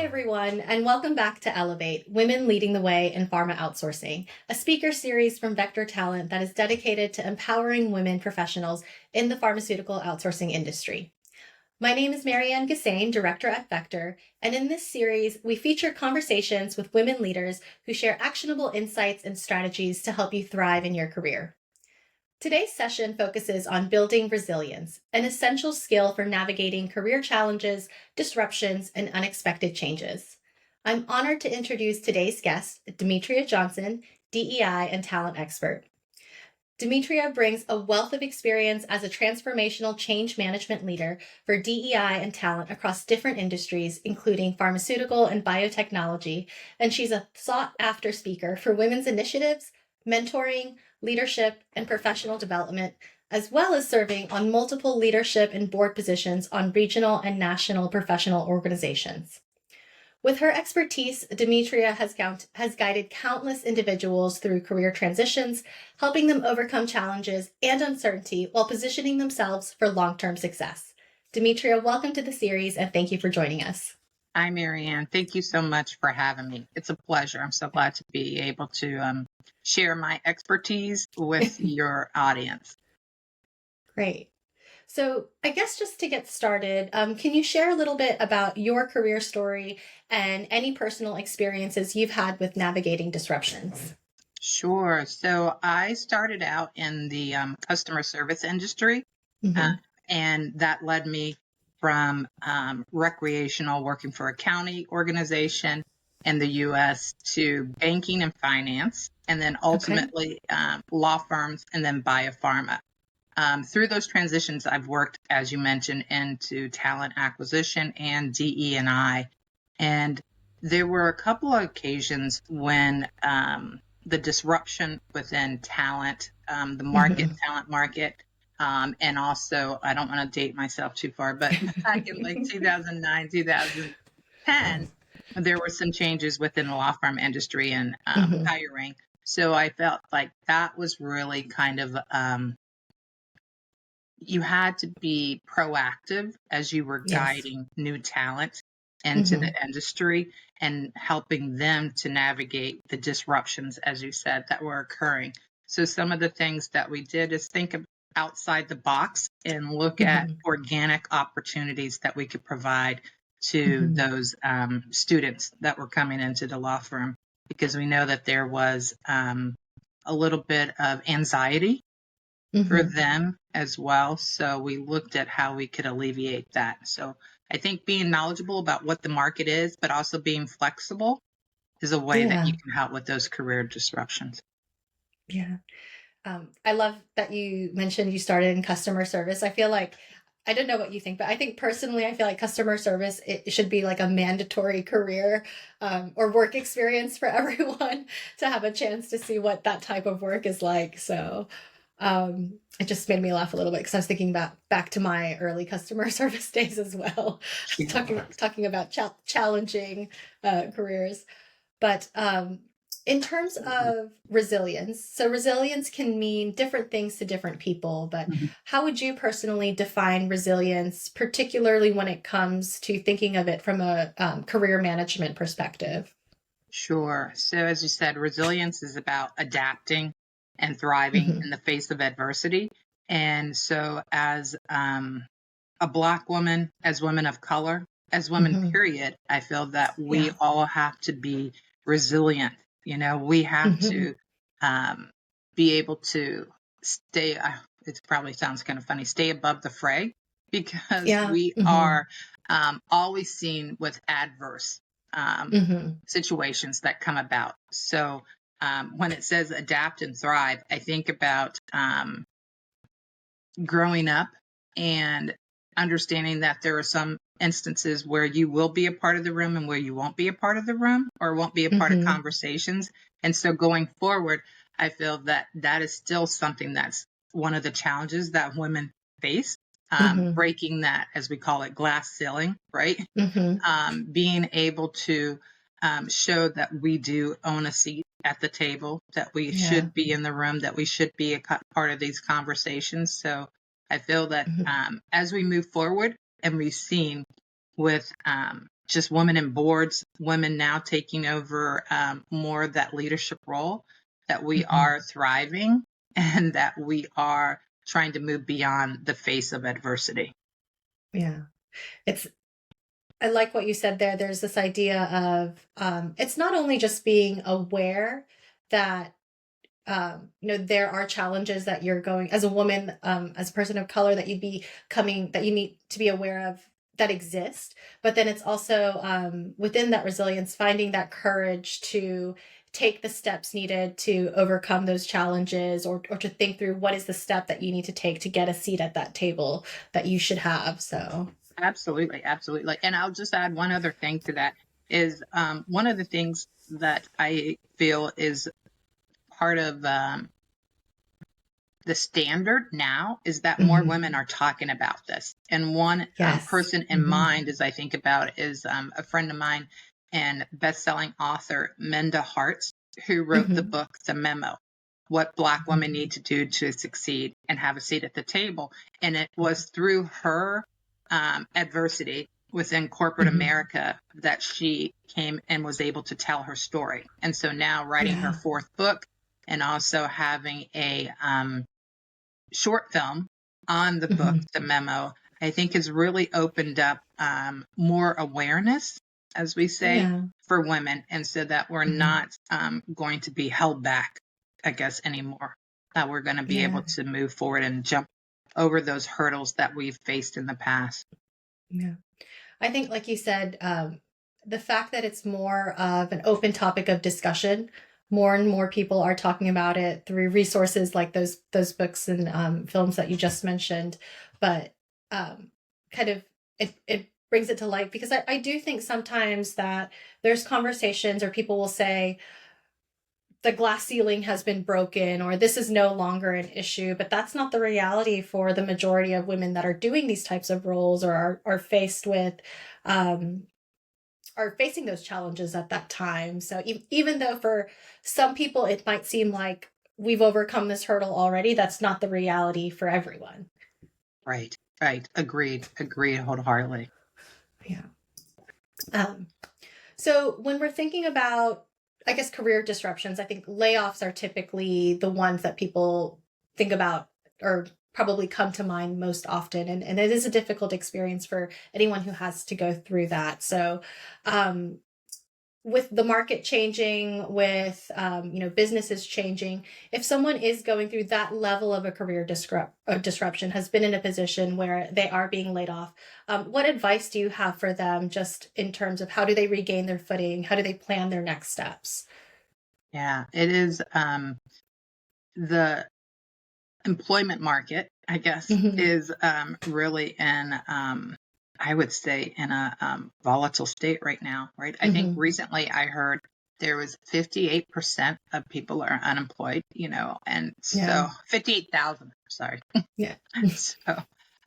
everyone, and welcome back to Elevate, Women Leading the Way in Pharma Outsourcing, a speaker series from Vector Talent that is dedicated to empowering women professionals in the pharmaceutical outsourcing industry. My name is Marianne Gassane, Director at Vector, and in this series, we feature conversations with women leaders who share actionable insights and strategies to help you thrive in your career. Today's session focuses on building resilience, an essential skill for navigating career challenges, disruptions, and unexpected changes. I'm honored to introduce today's guest, Demetria Johnson, DEI and talent expert. Demetria brings a wealth of experience as a transformational change management leader for DEI and talent across different industries, including pharmaceutical and biotechnology, and she's a sought-after speaker for women's initiatives, mentoring, leadership, and professional development, as well as serving on multiple leadership and board positions on regional and national professional organizations. With her expertise, Demetria has guided countless individuals through career transitions, helping them overcome challenges and uncertainty while positioning themselves for long-term success. Demetria, welcome to the series, and thank you for joining us. Hi, Marianne. Thank you so much for having me. It's a pleasure. I'm so glad to be able to share my expertise with your audience. Great. So I guess just to get started, can you share a little bit about your career story and any personal experiences you've had with navigating disruptions? Sure. So I started out in the customer service industry, and that led me from recreational, working for a county organization in the U.S. to banking and finance, and then ultimately law firms, and then biopharma. Through those transitions, I've worked, as you mentioned, into talent acquisition and DE&I. And there were a couple of occasions when the disruption within talent, the market, talent market, and also, I don't want to date myself too far, but back in like 2009, 2010, there were some changes within the law firm industry and hiring. So I felt like that was really kind of, you had to be proactive as you were guiding new talent into the industry and helping them to navigate the disruptions, as you said, that were occurring. So some of the things that we did is think outside the box and look at organic opportunities that we could provide to those students that were coming into the law firm, because we know that there was a little bit of anxiety for them as well. So we looked at how we could alleviate that. So I think being knowledgeable about what the market is, but also being flexible is a way that you can help with those career disruptions. Yeah. I love that you mentioned you started in customer service. I feel like, I don't know what you think, but I think personally, I feel like customer service, it should be like a mandatory career or work experience for everyone to have a chance to see what that type of work is like. So it just made me laugh a little bit because I was thinking back to my early customer service days as well, talking about challenging careers. But in terms of resilience, so resilience can mean different things to different people, but how would you personally define resilience, particularly when it comes to thinking of it from a career management perspective? Sure. So as you said, resilience is about adapting and thriving in the face of adversity. And so as a Black woman, as women of color, as women, period, I feel that we all have to be resilient. You know, we have to be able to stay, it probably sounds kind of funny, stay above the fray, because we are always seen with adverse situations that come about. So when it says adapt and thrive, I think about growing up and understanding that there are some instances where you will be a part of the room and where you won't be a part of the room or won't be a part of conversations. And so going forward, I feel that that is still something that's one of the challenges that women face, breaking that, as we call it, glass ceiling, right? Being able to show that we do own a seat at the table, that we should be in the room, that we should be a part of these conversations. So I feel that as we move forward, and we've seen with just women in boards, women now taking over more of that leadership role, that we Mhm. are thriving and that we are trying to move beyond the face of adversity. Yeah. It's I like what you said there. There's this idea of it's not only just being aware that there are challenges that you're going as a woman, as a person of color, that that you need to be aware of that exist. But then it's also within that resilience, finding that courage to take the steps needed to overcome those challenges, or to think through what is the step that you need to take to get a seat at that table that you should have. So, Absolutely, absolutely. And I'll just add one other thing to that is one of the things that I feel is part of the standard now is that more mhm. women are talking about this. And one Yes. person in Hmm. mind, as I think about, is a friend of mine and best-selling author Menda Harts, who wrote the Hmm. book The Memo: What Black Women Need to Do to Succeed and Have a Seat at the Table. And it was through her adversity within corporate Hmm. America that she came and was able to tell her story. And so now, writing her Yeah. fourth book and also having a short film on the book, Hmm. The Memo, I think has really opened up more awareness, as we say, Yeah. for women, and so that we're Hmm. not going to be held back, I guess, anymore. That we're going to be able Yeah. to move forward and jump over those hurdles that we've faced in the past. Yeah. I think, like you said, the fact that it's more of an open topic of discussion, more and more people are talking about it through resources like those books and films that you just mentioned. But kind of it brings it to light, because I do think sometimes that there's conversations, or people will say the glass ceiling has been broken, or this is no longer an issue, but that's not the reality for the majority of women that are doing these types of roles, or are faced with um, are facing those challenges at that time. So even though for some people it might seem like we've overcome this hurdle already, that's not the reality for everyone. Right, right. Agreed wholeheartedly. Yeah. Um, so when we're thinking about, I guess, career disruptions, I think layoffs are typically the ones that people think about, or probably come to mind most often. And it is a difficult experience for anyone who has to go through that. So, um, with the market changing, with businesses changing, if someone is going through that level of a career disruption, has been in a position where they are being laid off, what advice do you have for them, just in terms of how do they regain their footing, how do they plan their next steps? Yeah, it is the employment market, I guess, Hmm. is really in, I would say, in a volatile state right now, right? I think Hmm. recently I heard there was 58% of people are unemployed, and Yeah. so 58,000, sorry. Yeah. So,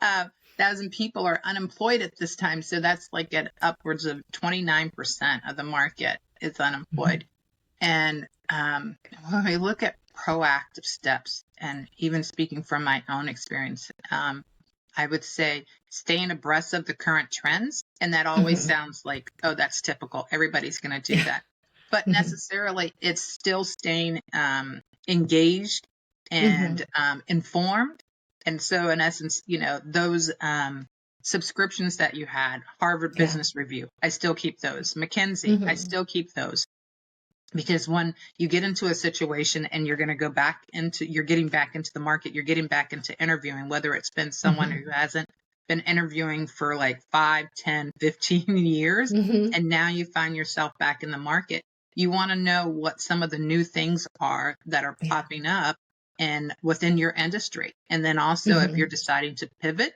uh, 1,000 people are unemployed at this time. So that's like at upwards of 29% of the market is Hmm. unemployed. And when we look at proactive steps, and even speaking from my own experience, I would say staying abreast of the current trends. And that always Hmm. sounds like, oh, that's typical. Everybody's going to do Yeah. that. But Hmm. necessarily, it's still staying engaged Hmm. and informed. And so, in essence, those subscriptions that you had, Harvard Yeah. Business Review, I still keep those. McKinsey, I Hmm. still keep those, because when you get into a situation and you're going to go back into, you're getting back into the market, you're getting back into interviewing, whether it's been someone Hmm. who hasn't been interviewing for like 5, 10, 15 years, Hmm. and now you find yourself back in the market, you want to know what some of the new things are that are Yeah. popping up and within your industry. And then also, if you're Hmm. deciding to pivot,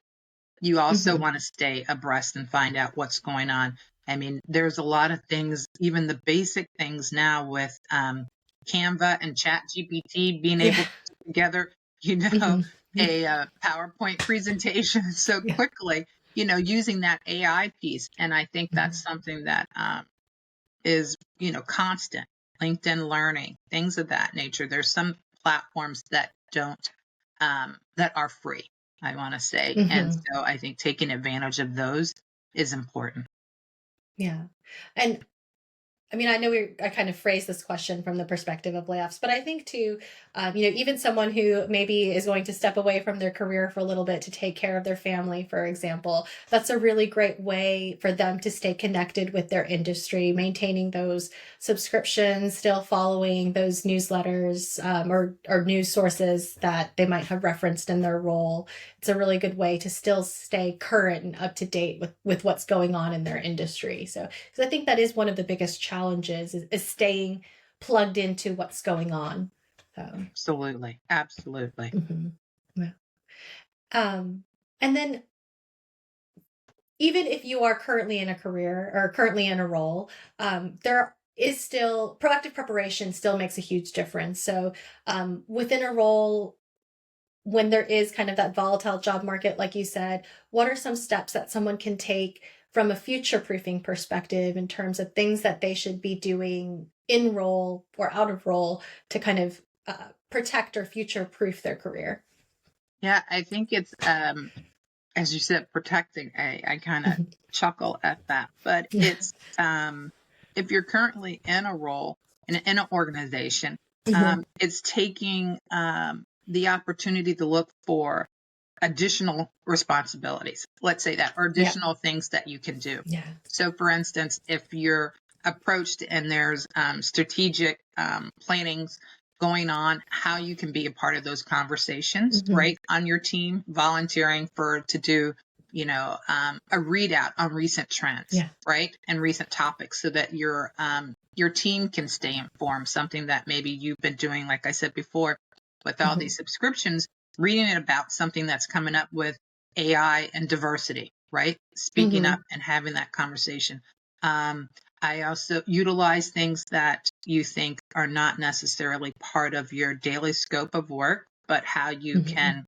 you also Hmm. want to stay abreast and find out what's going on. I mean, there's a lot of things, even the basic things now with Canva and Chat GPT, being Yeah. able to put together, you know, Hmm. a PowerPoint presentation so Yeah. quickly, using that AI piece. And I think that's Hmm. something that is, constant. LinkedIn Learning, things of that nature. There's some platforms that don't, that are free, I want to say. And Hmm. so I think taking advantage of those is important. Yeah. And I mean, I kind of phrased this question from the perspective of layoffs, but I think too, even someone who maybe is going to step away from their career for a little bit to take care of their family, for example, that's a really great way for them to stay connected with their industry, maintaining those subscriptions, still following those newsletters, or news sources that they might have referenced in their role. It's a really good way to still stay current and up to date with what's going on in their industry. So, because I think that is one of the biggest challenges is staying plugged into what's going on. So, Absolutely. Absolutely. yeah. Um, and then even if you are currently in a career or currently in a role, there is still proactive preparation still makes a huge difference. So, within a role, when there is kind of that volatile job market, like you said, what are some steps that someone can take from a future proofing perspective in terms of things that they should be doing in role or out of role to kind of protect or future proof their career? Yeah, I think it's as you said, protecting. I kind of chuckle at that, but it's if you're currently in a role in an organization, it's taking the opportunity to look for additional responsibilities. Let's say that, or Yeah. additional things that you can do. Yeah. So, for instance, if you're approached and there's strategic plannings going on, how you can be a part of those conversations, right, on your team, volunteering to do, a readout on recent trends, Yeah. right, and recent topics, so that your team can stay informed. Something that maybe you've been doing, like I said before, with all these subscriptions, reading it about something that's coming up with AI and diversity, right? Speaking up and having that conversation. I also utilize things that you think are not necessarily part of your daily scope of work, but how you can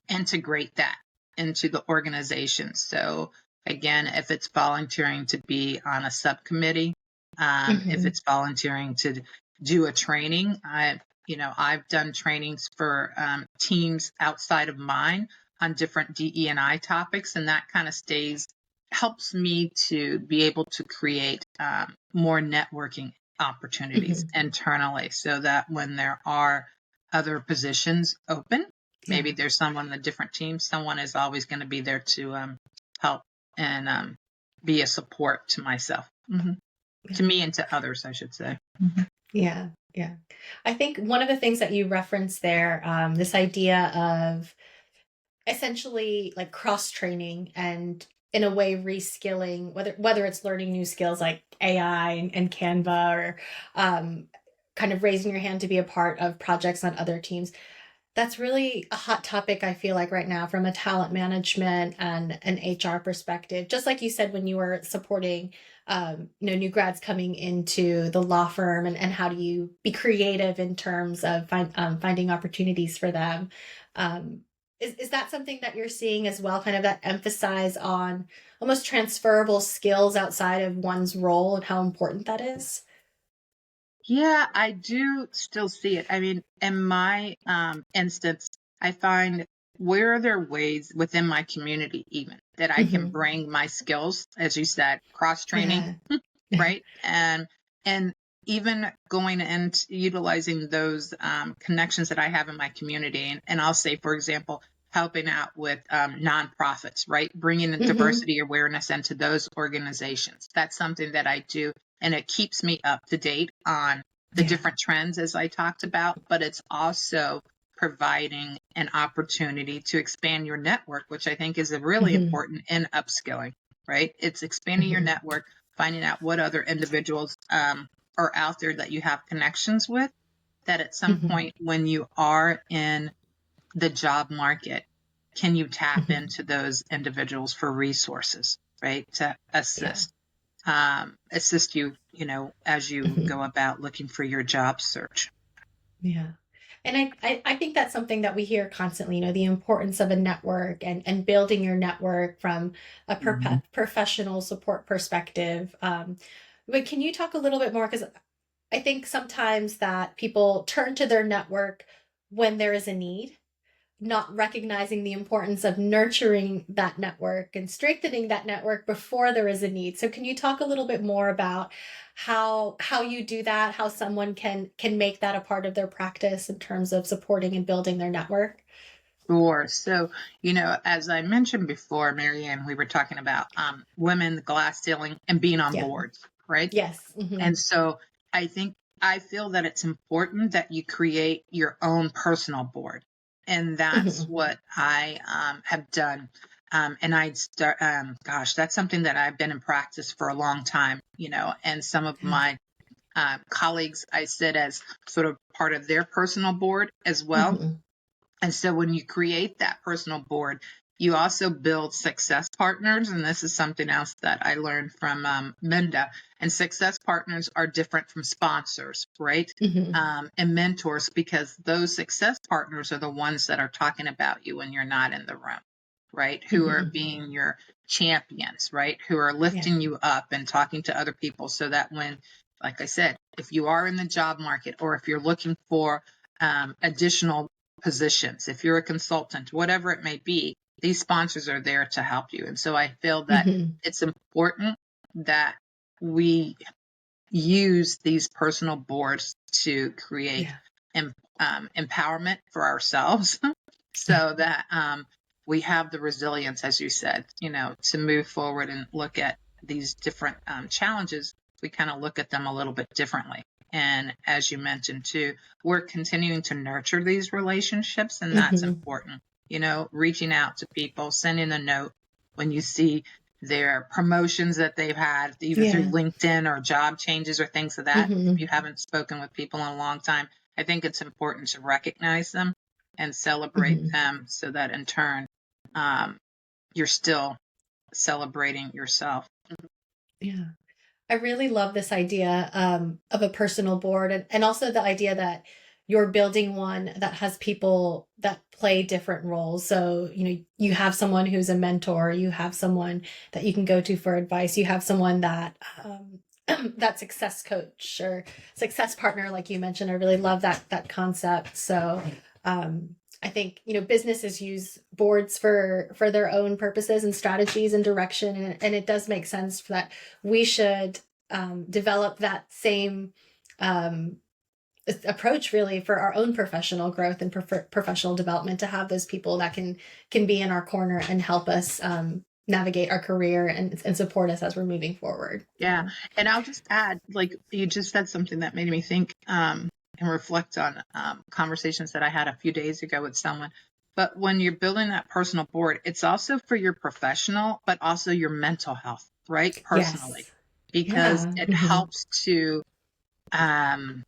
integrate that into the organization. So, again, if it's volunteering to be on a subcommittee, if it's volunteering to do a training, I've done trainings for teams outside of mine on different DE&I topics, and that kind of helps me to be able to create more networking opportunities internally, so that when there are other positions open, maybe Yeah. there's someone in a different team, someone is always going to be there to help and be a support to myself, to me and to others, I should say. Yeah. Yeah. I think one of the things that you referenced there, this idea of essentially like cross training and in a way reskilling, whether it's learning new skills like AI and Canva, or kind of raising your hand to be a part of projects on other teams. That's really a hot topic, I feel like, right now, from a talent management and an HR perspective. Just like you said when you were supporting new grads coming into the law firm, and how do you be creative in terms of finding opportunities for them. Um, is that something that you're seeing as well, kind of that emphasize on almost transferable skills outside of one's role and how important that is? Yeah, I do still see it. I mean, in my instance, I find where are there ways within my community even that I can Hmm. bring my skills, as you said, cross training, Yeah. right? And even going and utilizing those connections that I have in my community, and I'll say, for example, helping out with nonprofits, right? Bringing the Hmm. diversity awareness into those organizations. That's something that I do, and it keeps me up to date on the Yeah. different trends as I talked about, but it's also providing an opportunity to expand your network, which I think is a really Hmm. important in upskilling, right? It's expanding your Hmm. network, finding out what other individuals are out there that you have connections with, that at some Hmm. point when you are in the job market, can you tap Hmm. into those individuals for resources, right? To Yeah. assist you, as you Hmm. go about looking for your job search. Yeah. And I think that's something that we hear constantly, the importance of a network and building your network from a Mhm. professional support perspective. But can you talk a little bit more? Because I think sometimes that people turn to their network when there is a need. not recognizing the importance of nurturing that network and strengthening that network before there is a need. So can you talk a little bit more about how you do that, how someone can make that a part of their practice in terms of supporting and building their network? Sure. So, as I mentioned before, Marianne, we were talking about women, the glass ceiling, and being on Yeah. boards, right? Yes. Mm-hmm. And so I feel that it's important that you create your own personal board. And that's Mm-hmm. what I have done. And I'd start, gosh, that's something that I've been in practice for a long time, and some of Yeah. my colleagues I sit as sort of part of their personal board as well. Mm-hmm. And so when you create that personal board, you also build success partners. And this is something else that I learned from Minda. And success partners are different from sponsors, right? Mm-hmm. And mentors, because those success partners are the ones that are talking about you when you're not in the room, right? Who are Mm-hmm. being your champions, right? Who are Yeah. lifting you up and talking to other people so that when, like I said, if you are in the job market or if you're looking for additional positions, if you're a consultant, whatever it may be, these sponsors are there to help you. And so I feel that Mm-hmm. it's important that we use these personal boards to create Yeah. empowerment for ourselves so that we have the resilience, as you said, to move forward and look at these different challenges. We kind of look at them a little bit differently. And as you mentioned too, we're continuing to nurture these relationships, and that's Mm-hmm. important. Reaching out to people, sending a note when you see their promotions that they've had, either through Yeah. LinkedIn or job changes or things of that. If Mm-hmm. you haven't spoken with people in a long time, I think it's important to recognize them and celebrate Mm-hmm. them so that in turn, you're still celebrating yourself. Yeah. I really love this idea of a personal board, and also the idea that you're building one that has people that play different roles. So, you have someone who's a mentor, you have someone that you can go to for advice, you have someone that that success coach or success partner, like you mentioned. I really love that concept. So, I think businesses use boards for their own purposes and strategies and direction, and it does make sense that we should develop that same um, approach really for our own professional growth and professional development, to have those people that can be in our corner and help us navigate our career and support us as we're moving forward. Yeah. So, And I'll just add, like you just said something that made me think and reflect on conversations that I had a few days ago with someone. But when you're building that personal board, it's also for your professional, but also your mental health, right? Personally, yes. because Yeah. it Mm-hmm. helps to um,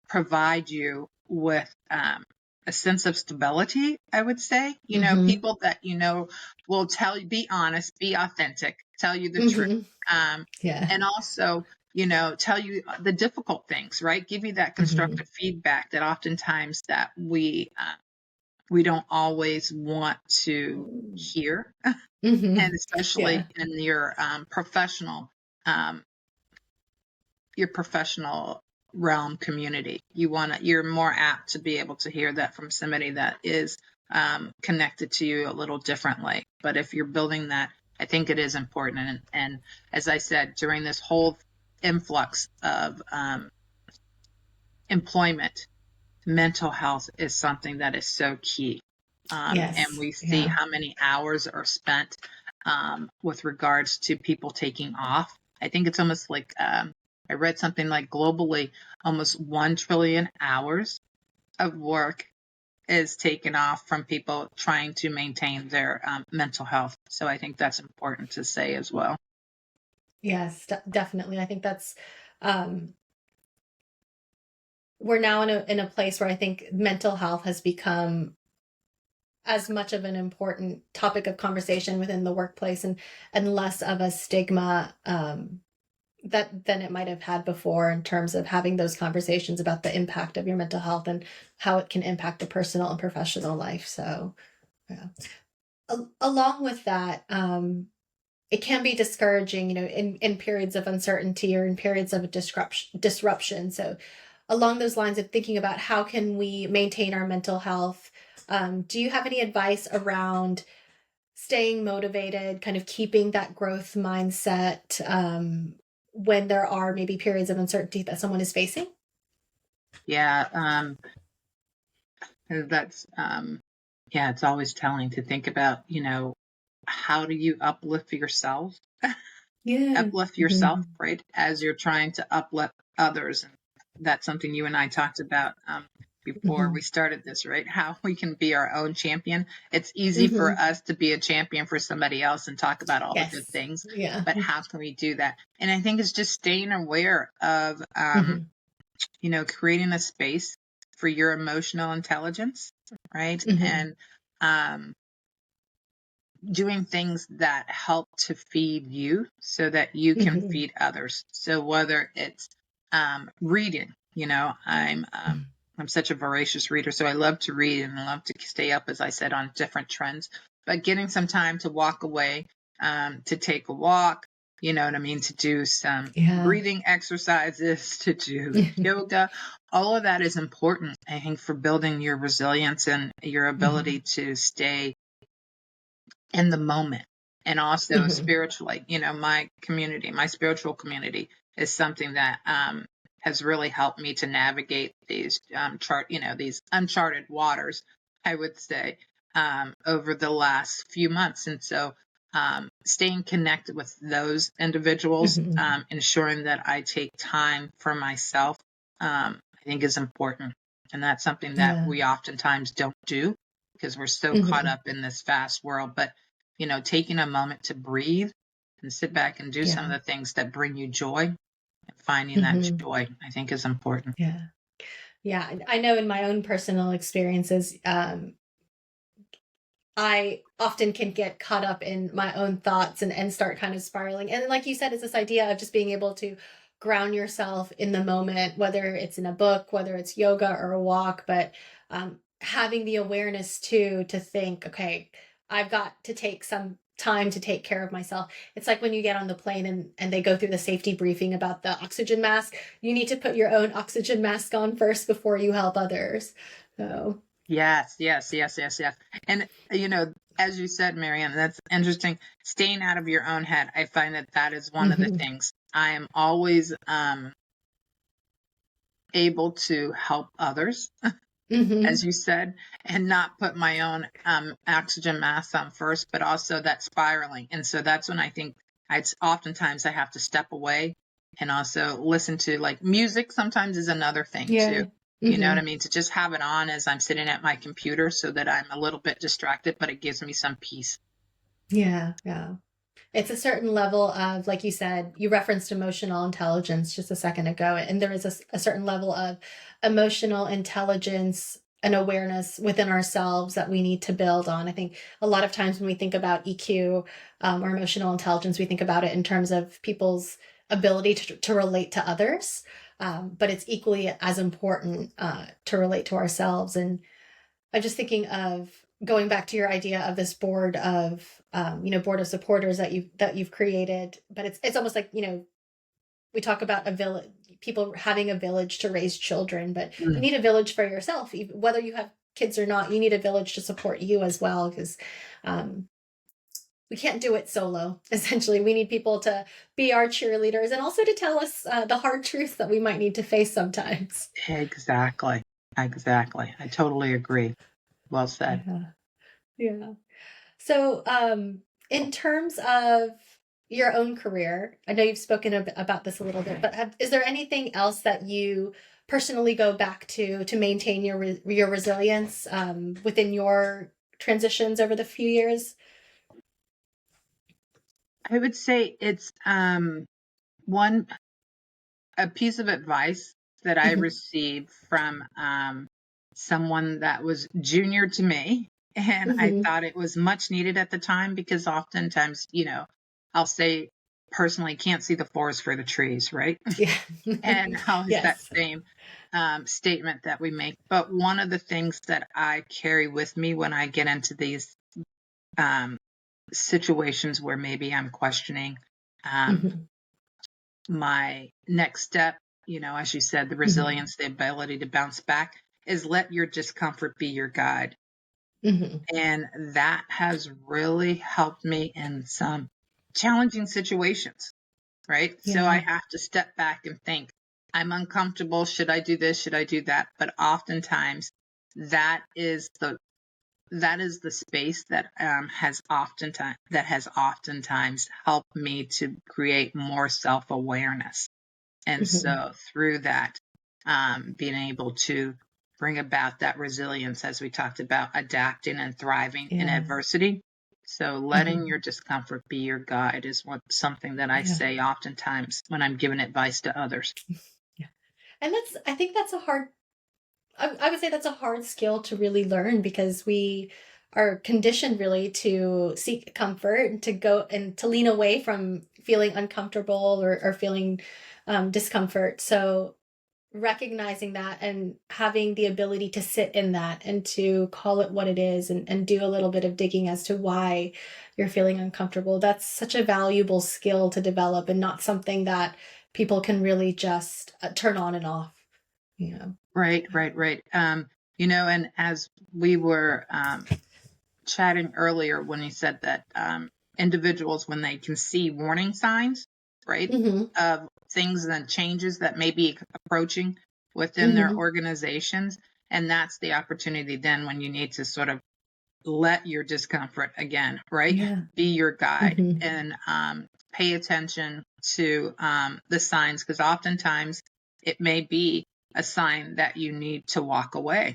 provide you with a sense of stability, I would say. Mm-hmm. People that will tell you, be honest, be authentic, tell you the truth. Mm-hmm. Um, Yeah. and also, tell you the difficult things, right? Give you that Mm-hmm. constructive feedback that oftentimes that we don't always want to hear, Mm-hmm. and especially Yeah. in um, your professional realm community. You're more apt to be able to hear that from somebody that is connected to you a little differently. But if you're building that, I think it is important. And as I said, during this whole influx of employment, mental health is something that is so key. And Yes. we see Yeah. how many hours are spent with regards to people taking off. I think it's almost like I read something like globally, almost 1 trillion hours of work is taken off from people trying to maintain their mental health. So I think that's important to say as well. Yes, definitely. I think that's um we're now in a place where I think mental health has become as much of an important topic of conversation within the workplace, and less of a stigma that than it might have had before, in terms of having those conversations about the impact of your mental health and how it can impact the personal and professional life. So, yeah. Along with that, it can be discouraging, in periods of uncertainty or in periods of disruption. So, along those lines of thinking about how can we maintain our mental health Do you have any advice around staying motivated, kind of keeping that growth mindset when there are maybe periods of uncertainty that someone is facing? Yeah. That's, yeah, it's always telling to think about, how do you Yeah. uplift yourself, Mhm. right? As you're trying to uplift others. And that's something you and I talked about before we Mhm. started this, right? How we can be our own champion. It's easy for Mhm. us to be a champion for somebody else and talk about all the good Yes. things, Yeah. but how can we do that? And I think it's just staying aware of, Mhm. creating a space for your emotional intelligence, right? Mhm. And um, doing things that help to feed you so that you can Mhm. feed others. So whether it's reading, I'm such a voracious reader, so I love to read and I love to stay up, as I said, on different trends. But getting some time to walk away, to take a walk, you know what I mean, to do some Yeah. breathing exercises, to do yoga, all of that is important, I think, for building your resilience and your ability Mhm. to stay in the moment. And also Mhm. spiritually, my spiritual community is something that has really helped me to navigate these uncharted waters, I would say, over the last few months. And so staying connected with those individuals, Mhm. ensuring that I take time for myself, I think is important. And that's something that Yeah. we oftentimes don't do because we're so caught Mhm. up in this fast world. But, taking a moment to breathe and sit back and do some of Yeah. the things that bring you joy and finding that Mhm. joy, I think is important. Yeah. Yeah. I know in my own personal experiences, I often can get caught up in my own thoughts and start kind of spiraling. And like you said, it's this idea of just being able to ground yourself in the moment, whether it's in a book, whether it's yoga or a walk, but having the awareness too to think, okay, I've got to take some time to take care of myself. It's like when you get on the plane and they go through the safety briefing about the oxygen mask. You need to put your own oxygen mask on first before you help others. So, Yes, yes, yes, yes, yes. And, as you said, Marianne, that's interesting. Staying out of your own head. I find that that is one of the mhm, things I am always able to help others, as mhm. you said, and not put my own oxygen mask on first, but also that spiraling. And so that's when I think oftentimes I have to step away and also listen to, like, music sometimes is another thing too. Yeah. You know what I Mhm. mean? To just have it on as I'm sitting at my computer so that I'm a little bit distracted, but it gives me some peace. Yeah, yeah. It's a certain level of, like you said, you referenced emotional intelligence just a second ago, and there is a certain level of emotional intelligence and awareness within ourselves that we need to build on. I think a lot of times when we think about EQ or emotional intelligence, we think about it in terms of people's ability to relate to others, but it's equally as important to relate to ourselves. And I'm just thinking of going back to your idea of this board of board of supporters that you've created, but it's almost like we talk about a village, people having a village to raise children, but you Mm. need a village for yourself, whether you have kids or not. You need a village to support you as well, because um, we can't do it solo. Essentially, we need people to be our cheerleaders and also to tell us the hard truths that we might need to face sometimes. Exactly. Exactly. I totally agree. Well said. Yeah, yeah. So, in terms of your own career, I know you've spoken about this a little bit, but is there anything else that you personally go back to maintain your resilience within your transitions over the few years? I would say it's one a piece of advice that I Hmm. received from someone that was junior to me. And I Hmm. thought it was much needed at the time because oftentimes, I'll say personally can't see the forest for the trees, right? Yeah. And how is that Yes. same statement that we make? But one of the things that I carry with me when I get into these um, situations where maybe I'm questioning um, Hmm. my next step, as you said, the Hmm. resilience, the ability to bounce back, is let your discomfort be your guide. Hmm. And that has really helped me in some challenging situations, right? So I Yeah. have to step back and think, I'm uncomfortable. Should I do this? Should I do that? But oftentimes that is the space that has oftentimes helped me to create more self-awareness. And Hmm. so through that, being able to bring about that resilience, as we talked about, adapting and thriving in Yeah. adversity. So letting Hmm. your discomfort be your guide is something that I Yeah. say oftentimes when I'm giving advice to others. Yeah. And I think that's I would say that's a hard skill to really learn because we are conditioned really to seek comfort and to go and to lean away from feeling uncomfortable or feeling discomfort. So recognizing that and having the ability to sit in that and to call it what it is and do a little bit of digging as to why you're feeling uncomfortable. That's such a valuable skill to develop and not something that people can really just turn on and off, you know. Right, right, right. And as we were chatting earlier when you said that individuals, when they can see warning signs, right, Mhm. of things and changes that may be approaching within their Mhm. organizations, and that's the opportunity then when you need to sort of let your discomfort again, right, Yeah. be your guide Mhm. and pay attention to the signs because oftentimes it may be a sign that you need to walk away,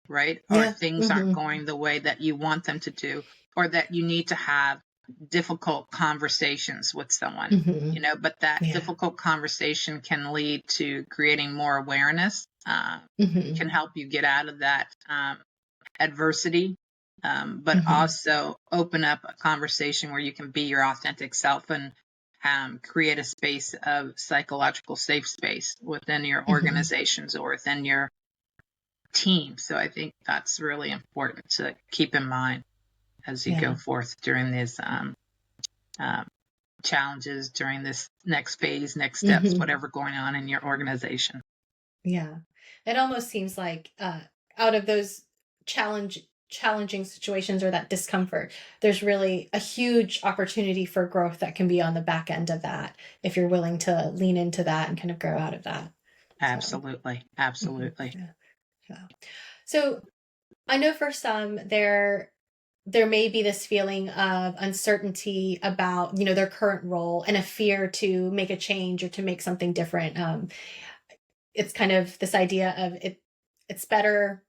right? Or Yeah. things aren't Mhm. going the way that you want them to do, or that you need to have difficult conversations with someone, Mhm. but that Yeah. difficult conversation can lead to creating more awareness, Mhm. can help you get out of that adversity, but Mhm. also open up a conversation where you can be your authentic self and create a space of psychological safe space within your Mhm. organizations or within your team. So I think that's really important to keep in mind as you go Yeah. forth during these um, challenges, during this next phase, next steps, Mhm. whatever going on in your organization. Yeah. It almost seems like out of those challenging situations or that discomfort, there's really a huge opportunity for growth that can be on the back end of that if you're willing to lean into that and kind of grow out of that. So, Absolutely. mhm. Absolutely. Yeah. Yeah. So I know for some there may be this feeling of uncertainty about their current role and a fear to make a change or to make something different. It's kind of this idea of it's better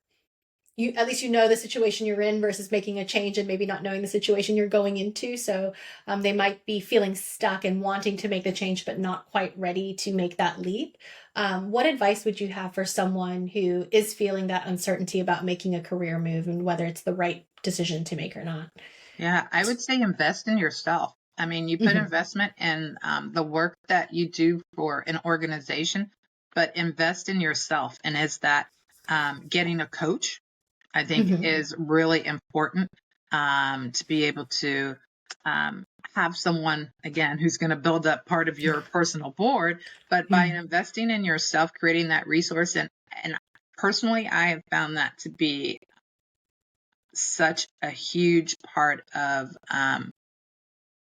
you at least the situation you're in versus making a change and maybe not knowing the situation you're going into. So they might be feeling stuck and wanting to make the change but not quite ready to make that leap. What advice would you have for someone who is feeling that uncertainty about making a career move and whether it's the right decision to make or not? Yeah, I would say invest in yourself. I mean, you put Hmm. investment in the work that you do for an organization, but invest in yourself. And is that getting a coach, I think, Hmm. is really important to be able to um, have someone, again, who's going to build up part of your personal board. But by Yeah. investing in yourself, creating that resource, and personally, I have found that to be such a huge part of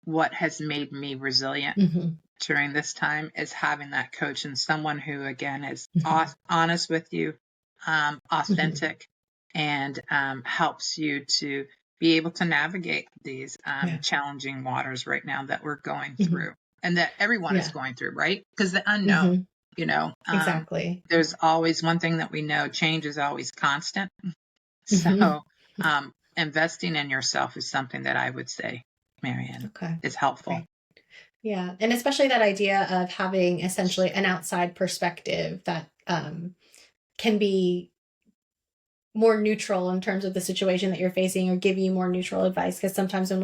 what has made me resilient Hmm. during this time is having that coach and someone who, again, is Hmm. honest with you, Hmm. authentic, and helps you to be able to navigate these Yeah. challenging waters right now that we're going Hmm. through and that everyone is Yeah. going through, right? Because the unknown, Hmm. you know, um, Exactly. there's always one thing that we know: change is always constant. Hmm. So, investing in yourself is something that I would say, Marianne, Okay. is helpful. Great. Yeah, and especially that idea of having essentially an outside perspective that can be more neutral in terms of the situation that you're facing or give you more neutral advice. Because sometimes when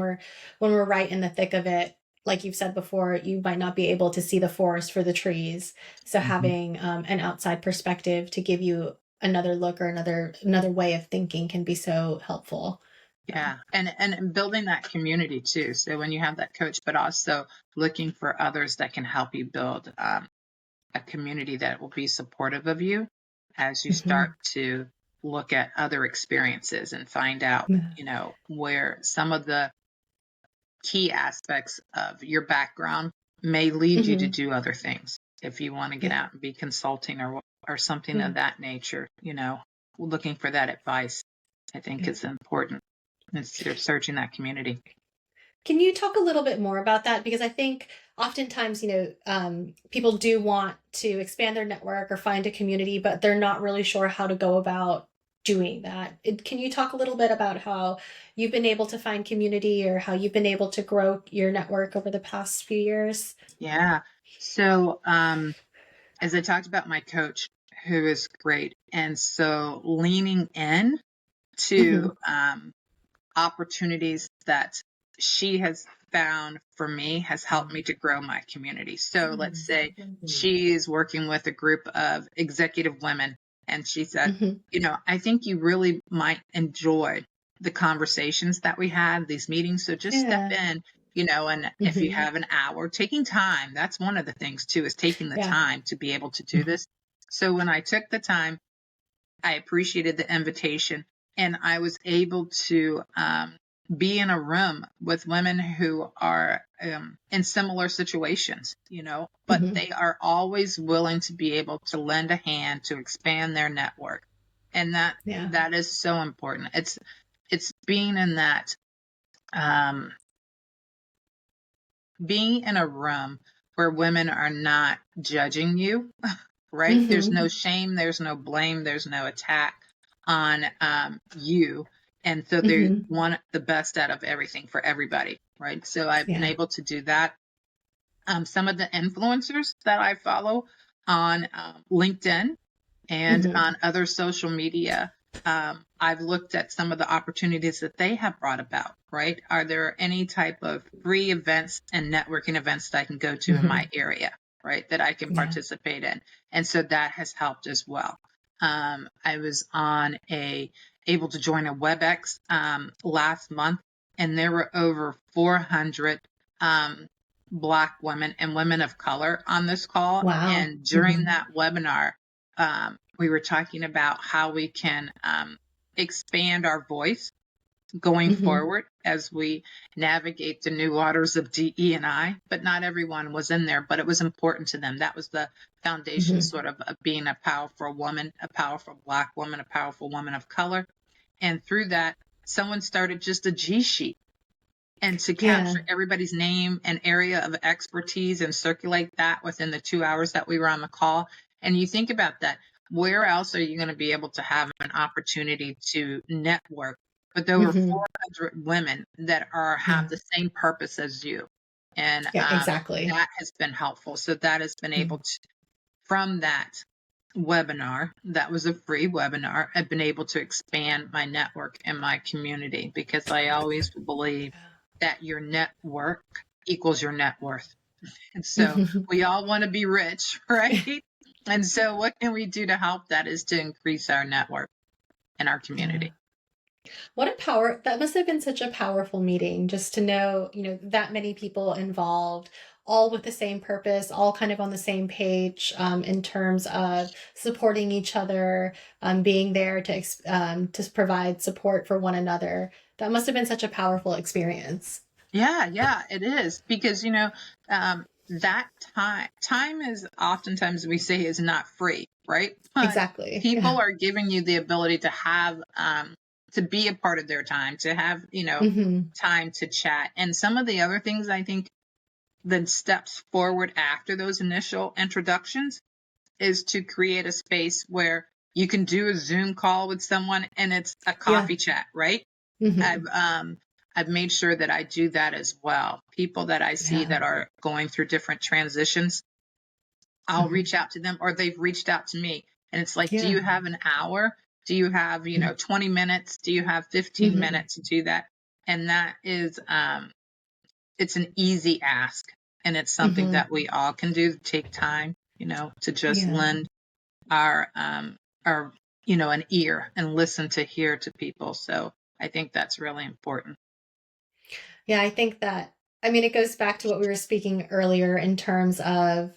we're right in the thick of it, like you've said before, you might not be able to see the forest for the trees. So Mhm. having an outside perspective to give you another look or another way of thinking can be so helpful. Yeah, and building that community too. So when you have that coach, but also looking for others that can help you build a community that will be supportive of you as you start Mhm. to look at other experiences and find out, where some of the key aspects of your background may lead you to Mm-hmm. do other things. If you want to get Yeah. out and be consulting or something Mm-hmm. of that nature, looking for that advice, I think Yeah. is important. Instead of searching that community. Can you talk a little bit more about that? Because I think oftentimes, people do want to expand their network or find a community, but they're not really sure how to go about doing that. Can you talk a little bit about how you've been able to find community or how you've been able to grow your network over the past few years? Yeah. So, as I talked about my coach, who is great, and so leaning in to Mm-hmm. opportunities that she has found for me has helped me to grow my community. So let's say she's working with a group of executive women, and she said, Mm-hmm. I think you really might enjoy the conversations that we have, these meetings. So just step Yeah. in, and if you Mm-hmm. have an hour, taking time, that's one of the things too, is taking the Yeah. time to be able to do this. So when I took the time, I appreciated the invitation, and I was able to be in a room with women who are in similar situations, but Mm-hmm. they are always willing to be able to lend a hand to expand their network, and that Yeah. that is so important. It's being in that um, being in a room where women are not judging you, right? There's Mm-hmm. no shame, there's no blame, there's no attack on you. And so they Mm-hmm. want the best out of everything for everybody, right? So I've been Yeah. able to do that. Some of the influencers that I follow on LinkedIn and Mm-hmm. on other social media, I've looked at some of the opportunities that they have brought about, right? Are there any type of free events and networking events that I can go to in Mm-hmm. my area, right? That I can Yeah. participate in. And so that has helped as well. I was able to join a WebEx last month, and there were over 400 Black women and women of color on this call. Wow. And during Mm-hmm. that webinar, we were talking about how we can expand our voice going Mm-hmm. forward as we navigate the new waters of DE&I. But not everyone was in there, but it was important to them. That was the foundation, Mm-hmm. sort of being a powerful woman, a powerful Black woman, a powerful woman of color. And through that, someone started just a G sheet, and to Yeah. capture everybody's name and area of expertise and circulate that within the 2 hours that we were on the call. And you think about that, where else are you going to be able to have an opportunity to network with over Mm-hmm. 400 women that have Yeah. the same purpose as you? And Yeah, exactly. that has been helpful. So that has been Yeah. able to, from that webinar, that was a free webinar, I've been able to expand my network and my community, because I always believe that your network equals your net worth. And so we all want to be rich, right? And so what can we do to help that is to increase our network and our Yeah. community. What a that must have been such a powerful meeting just to know, that many people involved, all with the same purpose, all kind of on the same page, in terms of supporting each other, being there to provide support for one another. That must have been such a powerful experience. Yeah, it is, because that time is oftentimes, we say, is not free, right? But Exactly. people Yeah. are giving you the ability to have to be a part of their time, to have Hmm. time to chat. And some of the other things, I think, the steps forward after those initial introductions is to create a space where you can do a Zoom call with someone and it's a Yeah. coffee chat, right? Hmm. I've made sure that I do that as well. People that I see Yeah. that are going through different transitions, I'll Hmm. reach out to them, or they've reached out to me. And it's like, do Yeah. you have an hour? Do you have, 20 minutes? Do you have 15 Hmm. minutes to do that? And that is, it's an easy ask. And it's something Hmm. that we all can do, to take time, to just Yeah. lend our, an ear and listen to hear to people. So I think that's really important. Yeah, I think that, I mean, it goes back to what we were speaking earlier in terms of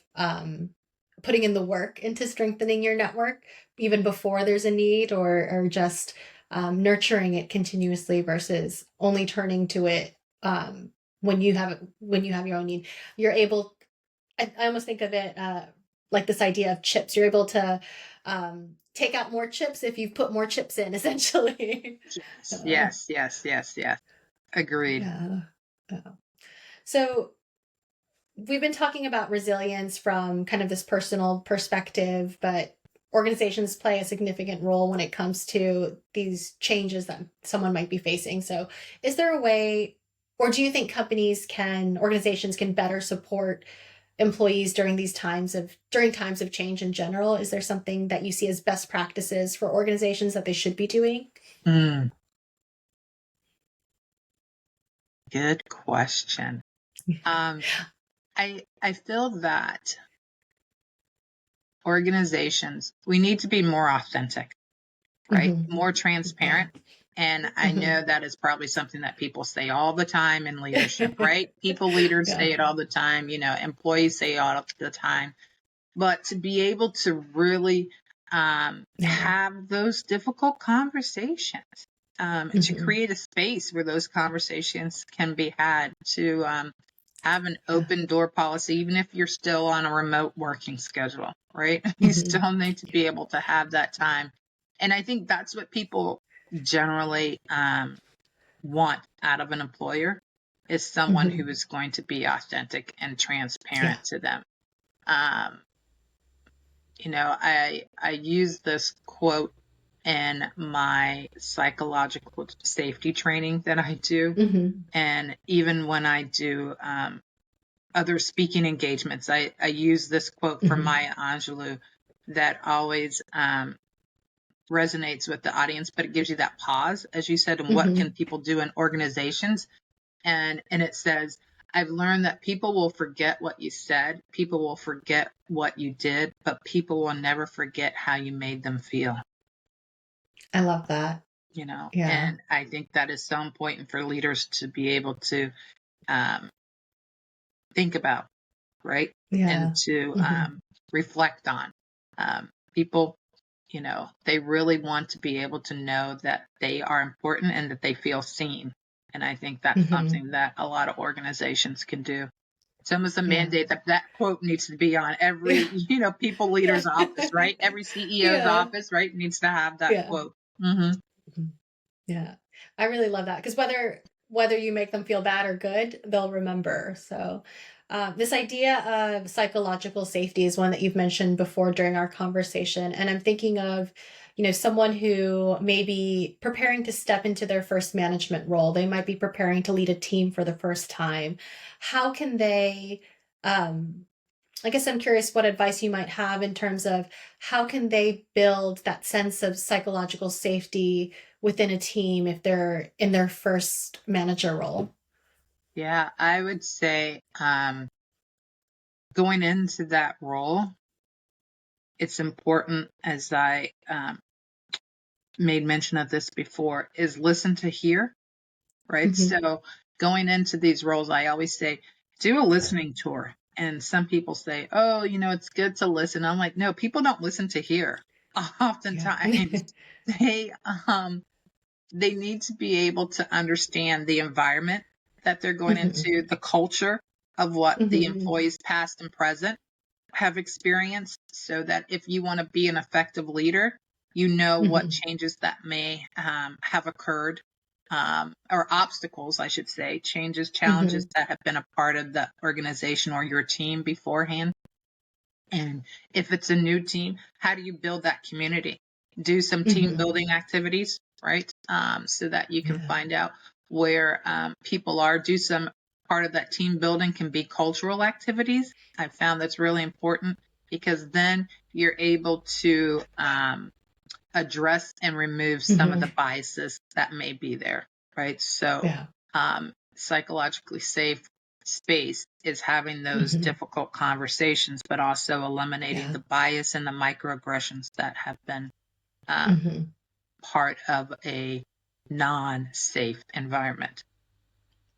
putting in the work into strengthening your network even before there's a need, or just nurturing it continuously versus only turning to it when you have your own need. You're able, I almost think of it like this idea of chips. You're able to take out more chips if you've put more chips in, essentially. Yes. Agreed. Yeah. So we've been talking about resilience from kind of this personal perspective, but organizations play a significant role when it comes to these changes that someone might be facing. So is there a way, or do you think organizations can better support employees during times of change in general? Is there something that you see as best practices for organizations that they should be doing? Good question. I feel that organizations, we need to be more authentic, right? Mm-hmm. More transparent. Yeah. And I know that is probably something that people say all the time in leadership, right? Leaders Yeah. say it all the time, employees say it all the time. But to be able to really have those difficult conversations, to create a space where those conversations can be had, to have an open door policy, even if you're still on a remote working schedule, right? You still need to be able to have that time. And I think that's what people generally want out of an employer, is someone who is going to be authentic and transparent to them. I use this quote in my psychological safety training that I do. And even when I do other speaking engagements, I use this quote from Maya Angelou that always resonates with the audience, but it gives you that pause, as you said, and what can people do in organizations? And it says, I've learned that people will forget what you said, people will forget what you did, but people will never forget how you made them feel. I love that. And I think that is so important for leaders to be able to think about, right? And to reflect on. People, they really want to be able to know that they are important and that they feel seen. And I think that's something that a lot of organizations can do. It's almost a mandate that quote needs to be on every, people leader's office, right? Every CEO's office, right? Needs to have that quote. Yeah. I really love that, because whether you make them feel bad or good, they'll remember. So this idea of psychological safety is one that you've mentioned before during our conversation. And I'm thinking of, someone who may be preparing to step into their first management role. They might be preparing to lead a team for the first time. How can they, I guess I'm curious what advice you might have in terms of how can they build that sense of psychological safety within a team if they're in their first manager role? Yeah, I would say going into that role, it's important, as I made mention of this before, is listen to hear, right? So going into these roles, I always say, do a listening tour. And some people say, oh, it's good to listen. I'm like, no, people don't listen to hear. Oftentimes they need to be able to understand the environment that they're going into, the culture of what the employees past and present have experienced, so that if you want to be an effective leader, what changes that may have occurred, or obstacles, I should say, challenges that have been a part of the organization or your team beforehand. And if it's a new team, how do you build that community? Do some team building activities, right? So that you can find out where people are. Do some part of that team building can be cultural activities. I found that's really important, because then you're able to address and remove some of the biases that may be there, right? So psychologically safe space is having those difficult conversations, but also eliminating the bias and the microaggressions that have been part of a non-safe environment.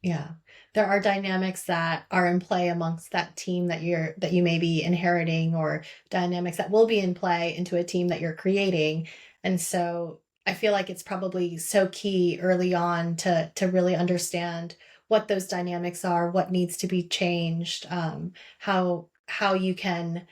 Yeah. There are dynamics that are in play amongst that team that you may be inheriting, or dynamics that will be in play into a team that you're creating. And so I feel like it's probably so key early on to really understand what those dynamics are, what needs to be changed, how you can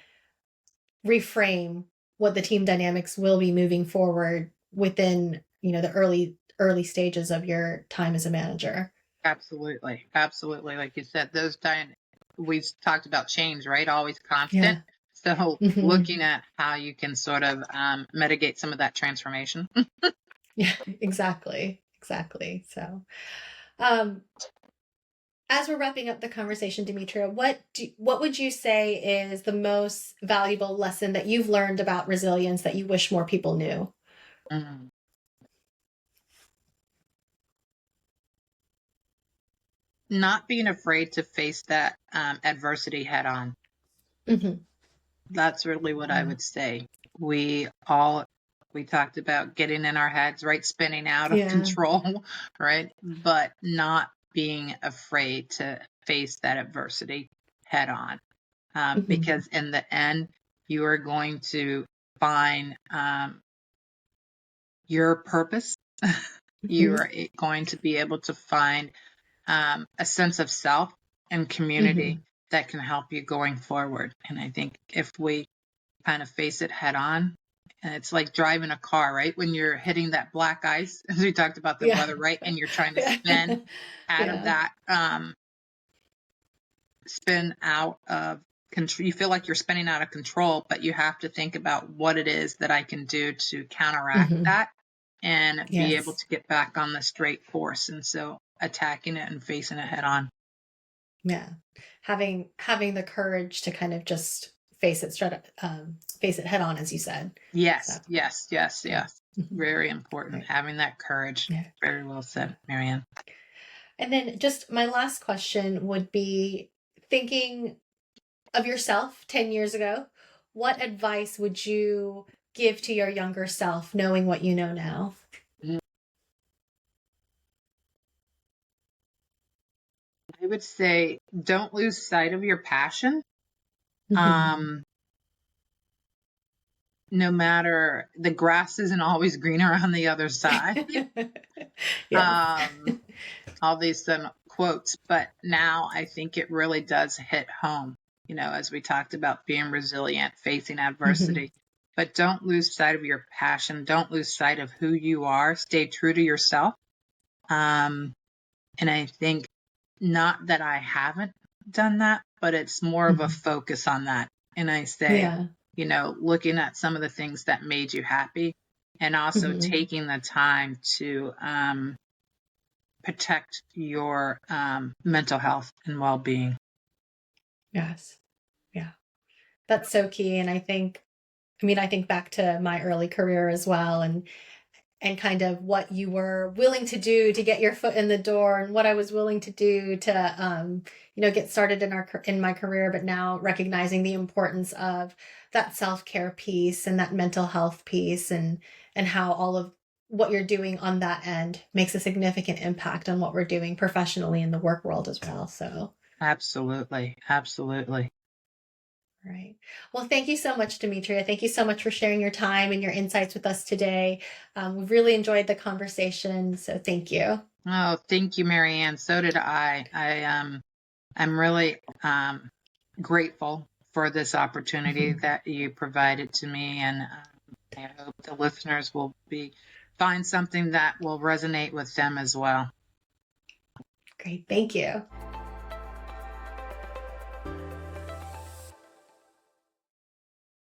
reframe what the team dynamics will be moving forward within, the early stages of your time as a manager. Absolutely. Absolutely. Like you said, we talked about change, right? Always constant. Yeah. So Hmm. looking at how you can sort of mitigate some of that transformation. Yeah, exactly. Exactly. So, um, as we're wrapping up the conversation, Demetria, what would you say is the most valuable lesson that you've learned about resilience that you wish more people knew? Mm. Not being afraid to face that adversity head on. Hmm. That's really what I Yeah. would say. We all we talked about getting in our heads, right? Spinning out of Yeah. control, right? But not being afraid to face that adversity head on. Hmm. Because in the end, you are going to find your purpose. You Hmm. are going to be able to find a sense of self and community Hmm. that can help you going forward. And I think if we kind of face it head on, and it's like driving a car, right? When you're hitting that black ice, as we talked about the Yeah. weather, right? And you're trying to Yeah. out of Yeah. that, spin out of control. You feel like you're spinning out of control, but you have to think about what it is that I can do to counteract Hmm. that and be able Yes. to get back on the straight course. And so attacking it and facing it head on. Yeah. Having the courage to kind of just face it head on, as you said. So Yes, yes, yes, yeah. yes. Mhm. Very important. Right. Having that courage. Yeah. Very well Yeah. said, Marianne. And then just my last question would be, thinking of yourself 10 years ago, what advice would you give to your younger self, knowing what you know now? I would say don't lose sight of your passion. Hmm. Um, no matter the grass isn't always greener on the other side. Yes. Um, all these quotes, but now I think it really does hit home, as we talked about being resilient, facing Hmm. adversity. But don't lose sight of your passion. Don't lose sight of who you are. Stay true to yourself. Um, and I think not that I haven't done that, but it's more of a Hmm. focus on that. And I say, Yeah. looking at some of the things that made you happy and also Hmm. taking the time to protect your mental health and well-being. Yes. Yeah. That's so key. And I think back to my early career as well, and kind of what you were willing to do to get your foot in the door, and what I was willing to do to get started in my career, but now recognizing the importance of that self-care piece and that mental health piece, and how all of what you're doing on that end makes a significant impact on what we're doing professionally in the work world as well. So, Absolutely. Absolutely. right. Well, thank you so much, Demetria. Thank you so much for sharing your time and your insights with us today. We've really enjoyed the conversation, so thank you. Oh, thank you, Marianne. So did I. I'm really grateful for this opportunity Mhm. that you provided to me, and I hope the listeners will find something that will resonate with them as well. Great. Thank you.